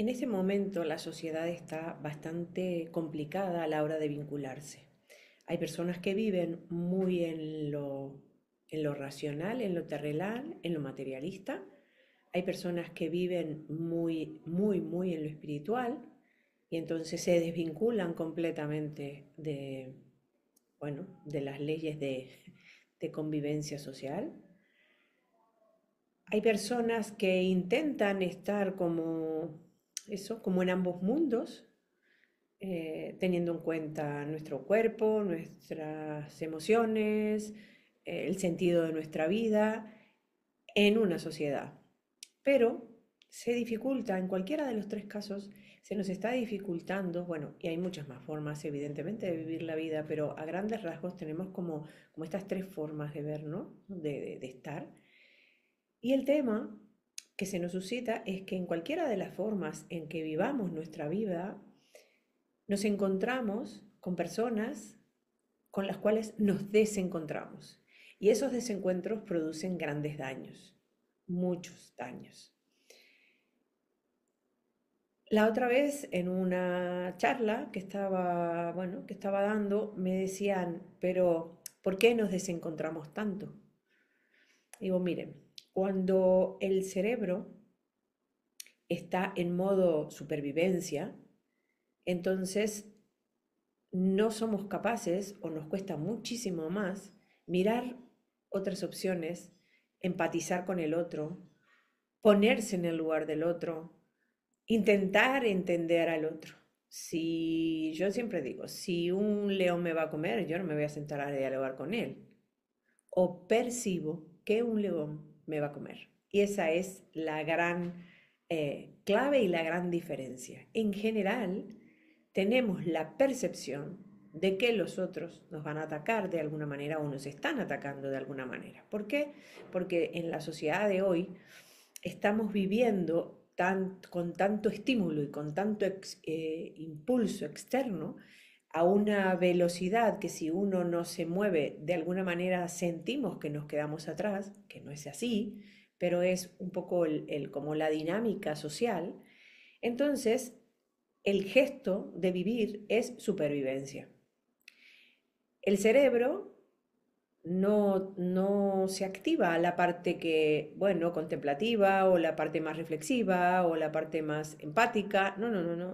En este momento la sociedad está bastante complicada a la hora de vincularse. Hay personas que viven muy en lo racional, en lo terrenal, en lo materialista. Hay personas que viven muy en lo espiritual y entonces se desvinculan completamente de, bueno, de las leyes de convivencia social. Hay personas que intentan estar como eso, como en ambos mundos, teniendo en cuenta nuestro cuerpo, nuestras emociones, el sentido de nuestra vida en una sociedad. Pero se dificulta, en cualquiera de los tres casos, se nos está dificultando, bueno, y hay muchas más formas, evidentemente, de vivir la vida, pero a grandes rasgos tenemos como estas tres formas de ver, ¿no? De estar. Y el tema que se nos suscita es que en cualquiera de las formas en que vivamos nuestra vida, nos encontramos con personas con las cuales nos desencontramos. Y esos desencuentros producen grandes daños, muchos daños. La otra vez en una charla que estaba dando, me decían, pero ¿por qué nos desencontramos tanto? Digo, miren, cuando el cerebro está en modo supervivencia, entonces no somos capaces o nos cuesta muchísimo más mirar otras opciones, empatizar con el otro, ponerse en el lugar del otro, intentar entender al otro. Si yo siempre digo, si un león me va a comer, yo no me voy a sentar a dialogar con él. O percibo que un león me va a comer. Y esa es la gran clave y la gran diferencia. En general, tenemos la percepción de que los otros nos van a atacar de alguna manera o nos están atacando de alguna manera. ¿Por qué? Porque en la sociedad de hoy estamos viviendo con tanto estímulo y con tanto impulso externo a una velocidad que si uno no se mueve de alguna manera sentimos que nos quedamos atrás, que no es así, pero es un poco como la dinámica social. Entonces, el gesto de vivir es supervivencia. El cerebro no se activa la parte que, bueno, contemplativa o la parte más reflexiva o la parte más empática. No.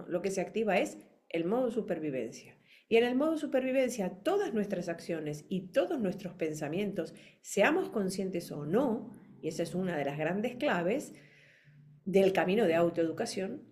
Lo que se activa es el modo supervivencia. Y en el modo supervivencia, todas nuestras acciones y todos nuestros pensamientos, seamos conscientes o no, y esa es una de las grandes claves del camino de autoeducación,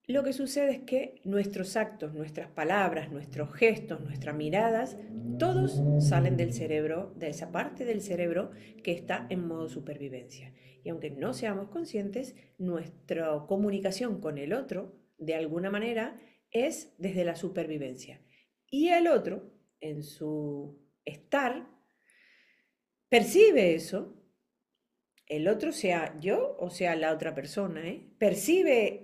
lo que sucede es que nuestros actos, nuestras palabras, nuestros gestos, nuestras miradas, todos salen del cerebro, de esa parte del cerebro que está en modo supervivencia. Y aunque no seamos conscientes, nuestra comunicación con el otro, de alguna manera, es desde la supervivencia. Y el otro, en su estar, percibe eso, el otro sea yo o sea la otra persona, percibe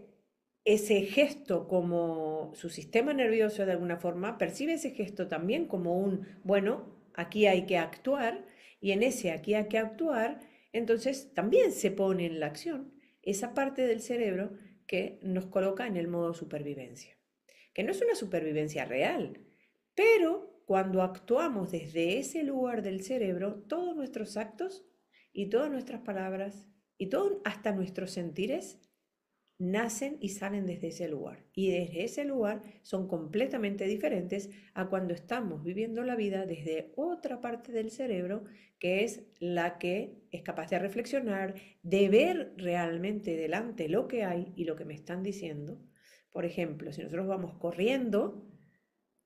ese gesto como su sistema nervioso de alguna forma, percibe ese gesto también como un, bueno, aquí hay que actuar y en ese aquí hay que actuar, entonces también se pone en la acción esa parte del cerebro que nos coloca en el modo supervivencia, que no es una supervivencia real, pero cuando actuamos desde ese lugar del cerebro, todos nuestros actos y todas nuestras palabras y todo, hasta nuestros sentires nacen y salen desde ese lugar. Y desde ese lugar son completamente diferentes a cuando estamos viviendo la vida desde otra parte del cerebro, que es la que es capaz de reflexionar, de ver realmente delante lo que hay y lo que me están diciendo. Por ejemplo, si nosotros vamos corriendo,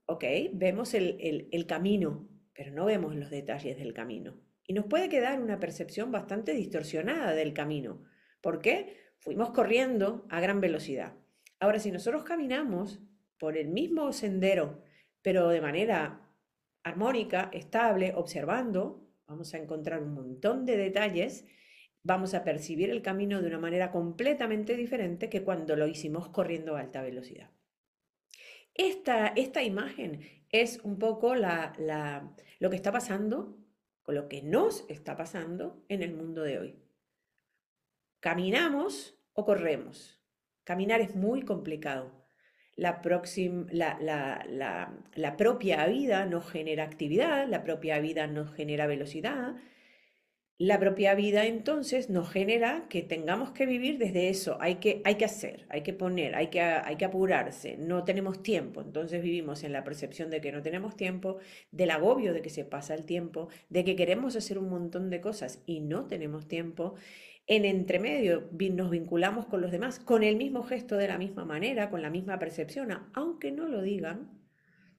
ok, vemos el camino, pero no vemos los detalles del camino. Y nos puede quedar una percepción bastante distorsionada del camino. ¿Por qué? Fuimos corriendo a gran velocidad. Ahora, si nosotros caminamos por el mismo sendero, pero de manera armónica, estable, observando, vamos a encontrar un montón de detalles, vamos a percibir el camino de una manera completamente diferente que cuando lo hicimos corriendo a alta velocidad. Esta imagen es un poco lo que está pasando, o lo que nos está pasando en el mundo de hoy. ¿Caminamos o corremos? Caminar es muy complicado. La propia vida nos genera actividad, la propia vida nos genera velocidad, la propia vida entonces nos genera que tengamos que vivir desde eso, hay que hacer, hay que poner, hay que apurarse, no tenemos tiempo, entonces vivimos en la percepción de que no tenemos tiempo, del agobio de que se pasa el tiempo, de que queremos hacer un montón de cosas y no tenemos tiempo. En entremedio nos vinculamos con los demás con el mismo gesto, de la misma manera, con la misma percepción, aunque no lo digan,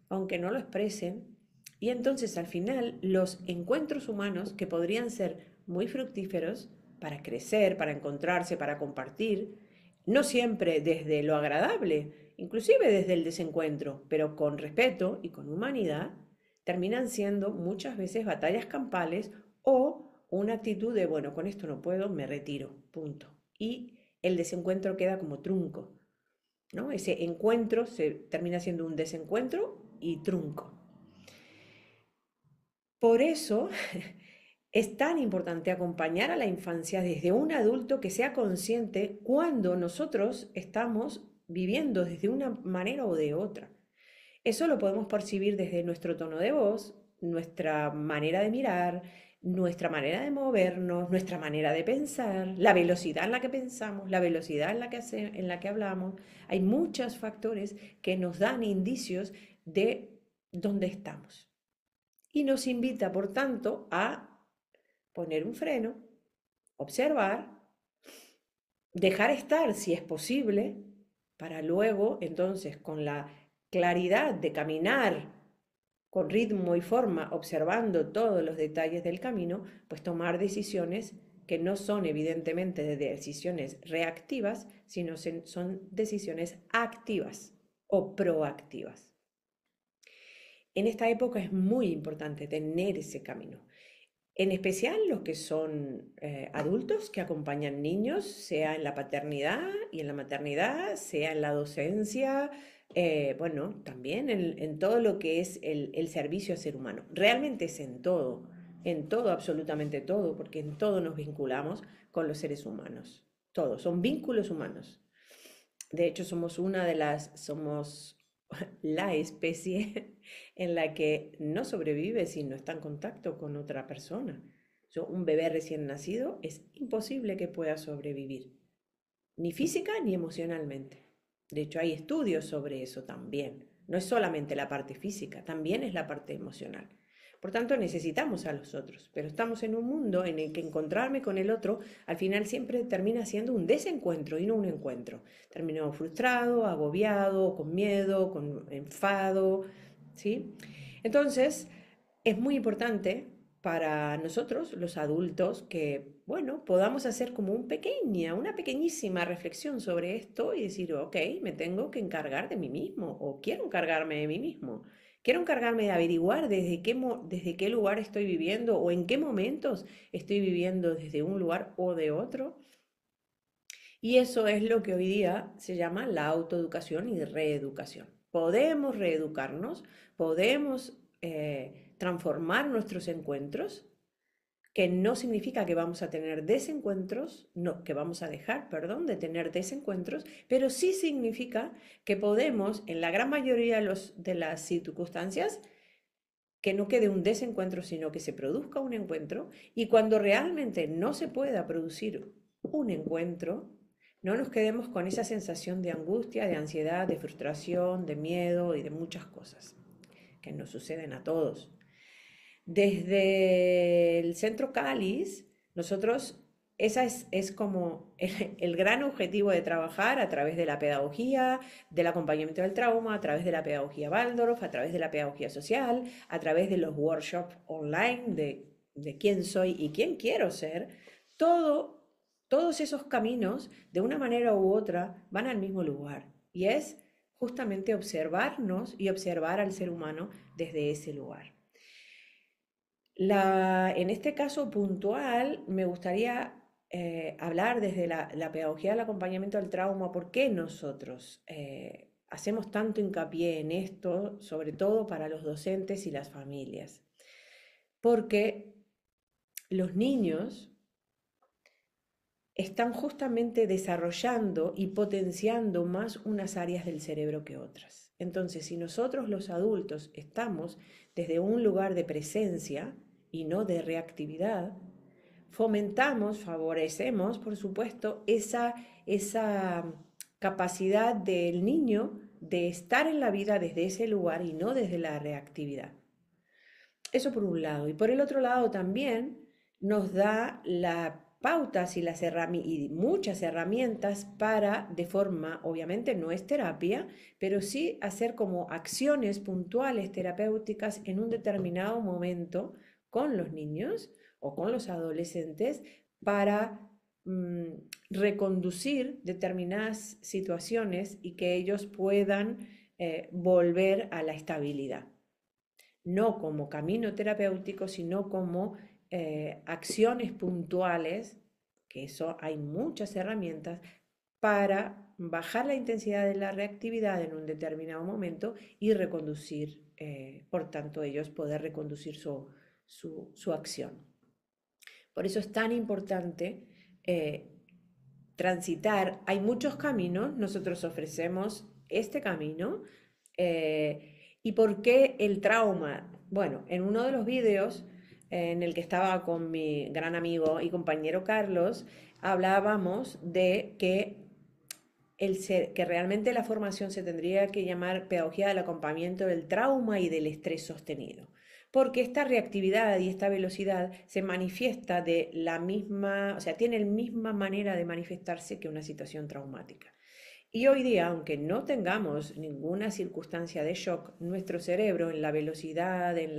aunque no lo expresen. Y entonces al final los encuentros humanos, que podrían ser muy fructíferos para crecer, para encontrarse, para compartir, no siempre desde lo agradable, inclusive desde el desencuentro, pero con respeto y con humanidad, terminan siendo muchas veces batallas campales o una actitud de, bueno, con esto no puedo, me retiro, punto. Y el desencuentro queda como trunco, ¿no? Ese encuentro se termina siendo un desencuentro y trunco. Por eso es tan importante acompañar a la infancia desde un adulto que sea consciente cuando nosotros estamos viviendo desde una manera o de otra. Eso lo podemos percibir desde nuestro tono de voz, nuestra manera de mirar, nuestra manera de movernos, nuestra manera de pensar, la velocidad en la que pensamos, la velocidad en la que hablamos. Hay muchos factores que nos dan indicios de dónde estamos. Y nos invita, por tanto, a poner un freno, observar, dejar estar si es posible, para luego, entonces, con la claridad de caminar con ritmo y forma, observando todos los detalles del camino, pues tomar decisiones que no son evidentemente de decisiones reactivas, sino son decisiones activas o proactivas. En esta época es muy importante tener ese camino. En especial los que son adultos que acompañan niños, sea en la paternidad y en la maternidad, sea en la docencia, bueno, también en todo lo que es el servicio al ser humano. Realmente es en todo, absolutamente todo, porque en todo nos vinculamos con los seres humanos. Todos, son vínculos humanos. De hecho, somos la especie en la que no sobrevive si no está en contacto con otra persona. Un bebé recién nacido es imposible que pueda sobrevivir, ni física ni emocionalmente. De hecho, hay estudios sobre eso también. No es solamente la parte física, también es la parte emocional. Por tanto, necesitamos a los otros, pero estamos en un mundo en el que encontrarme con el otro al final siempre termina siendo un desencuentro y no un encuentro. Termino frustrado, agobiado, con miedo, con enfado, ¿sí? Entonces, es muy importante para nosotros, los adultos, que, bueno, podamos hacer como una pequeñísima reflexión sobre esto y decir, ok, me tengo que encargar de mí mismo o quiero encargarme de mí mismo. Quiero encargarme de averiguar desde qué lugar estoy viviendo o en qué momentos estoy viviendo desde un lugar o de otro. Y eso es lo que hoy día se llama la autoeducación y reeducación. Podemos reeducarnos, podemos transformar nuestros encuentros, que no significa que vamos a tener desencuentros, no, que vamos a dejar, perdón, de tener desencuentros, pero sí significa que podemos, en la gran mayoría de las circunstancias, que no quede un desencuentro, sino que se produzca un encuentro, y cuando realmente no se pueda producir un encuentro, no nos quedemos con esa sensación de angustia, de ansiedad, de frustración, de miedo y de muchas cosas que nos suceden a todos. Desde el Centro Cáliz, nosotros, esa es como el gran objetivo de trabajar a través de la pedagogía, del acompañamiento del trauma, a través de la pedagogía Waldorf, a través de la pedagogía social, a través de los workshops online de quién soy y quién quiero ser. Todos esos caminos, de una manera u otra, van al mismo lugar y es justamente observarnos y observar al ser humano desde ese lugar. En este caso puntual, me gustaría hablar desde la pedagogía del acompañamiento al trauma, por qué nosotros hacemos tanto hincapié en esto, sobre todo para los docentes y las familias. Porque los niños están justamente desarrollando y potenciando más unas áreas del cerebro que otras. Entonces, si nosotros los adultos estamos desde un lugar de presencia y no de reactividad, fomentamos, favorecemos, por supuesto, esa capacidad del niño de estar en la vida desde ese lugar y no desde la reactividad. Eso por un lado. Y por el otro lado también nos da las pautas y muchas herramientas para, de forma, obviamente no es terapia, pero sí hacer como acciones puntuales terapéuticas en un determinado momento con los niños o con los adolescentes para reconducir determinadas situaciones y que ellos puedan volver a la estabilidad, no como camino terapéutico, sino como acciones puntuales, que eso hay muchas herramientas para bajar la intensidad de la reactividad en un determinado momento y reconducir, por tanto, ellos poder reconducir su acción. Por eso es tan importante transitar. Hay muchos caminos, nosotros ofrecemos este camino. ¿Y por qué el trauma? Bueno, en uno de los vídeos en el que estaba con mi gran amigo y compañero Carlos, hablábamos de que realmente la formación se tendría que llamar pedagogía del acompañamiento del trauma y del estrés sostenido, porque esta reactividad y esta velocidad se manifiesta de la misma, o sea, tiene la misma manera de manifestarse que una situación traumática. Y hoy día, aunque no tengamos ninguna circunstancia de shock, nuestro cerebro en la velocidad, en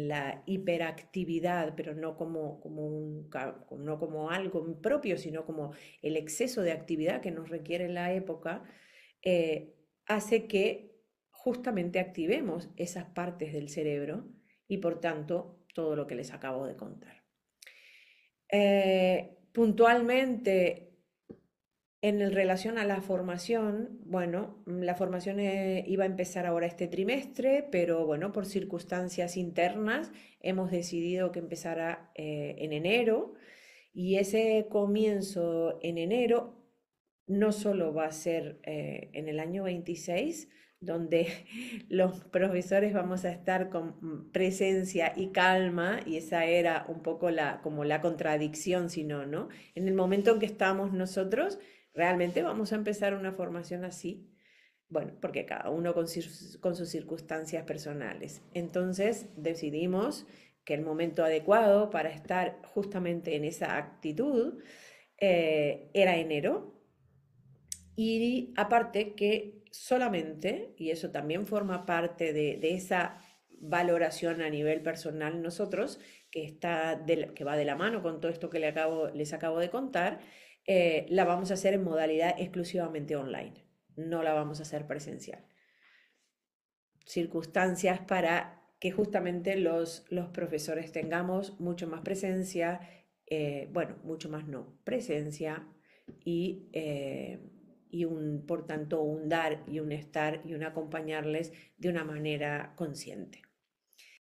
la hiperactividad, pero no no como algo propio, sino como el exceso de actividad que nos requiere la época, hace que justamente activemos esas partes del cerebro y por tanto todo lo que les acabo de contar. Puntualmente, en relación a la formación, bueno, la formación iba a empezar ahora este trimestre, pero bueno, por circunstancias internas hemos decidido que empezara en enero, y ese comienzo en enero no solo va a ser en el año 26, donde los profesores vamos a estar con presencia y calma, y esa era un poco como la contradicción, sino, ¿no? En el momento en que estamos nosotros, realmente vamos a empezar una formación así, bueno, porque cada uno con sus circunstancias personales. Entonces decidimos que el momento adecuado para estar justamente en esa actitud era enero. Y aparte que solamente, y eso también forma parte de esa valoración a nivel personal nosotros, que va de la mano con todo esto que les acabo de contar, la vamos a hacer en modalidad exclusivamente online, no la vamos a hacer presencial. Circunstancias para que justamente los profesores tengamos mucho más presencia, bueno, mucho más no, presencia y por tanto un dar y un estar y un acompañarles de una manera consciente.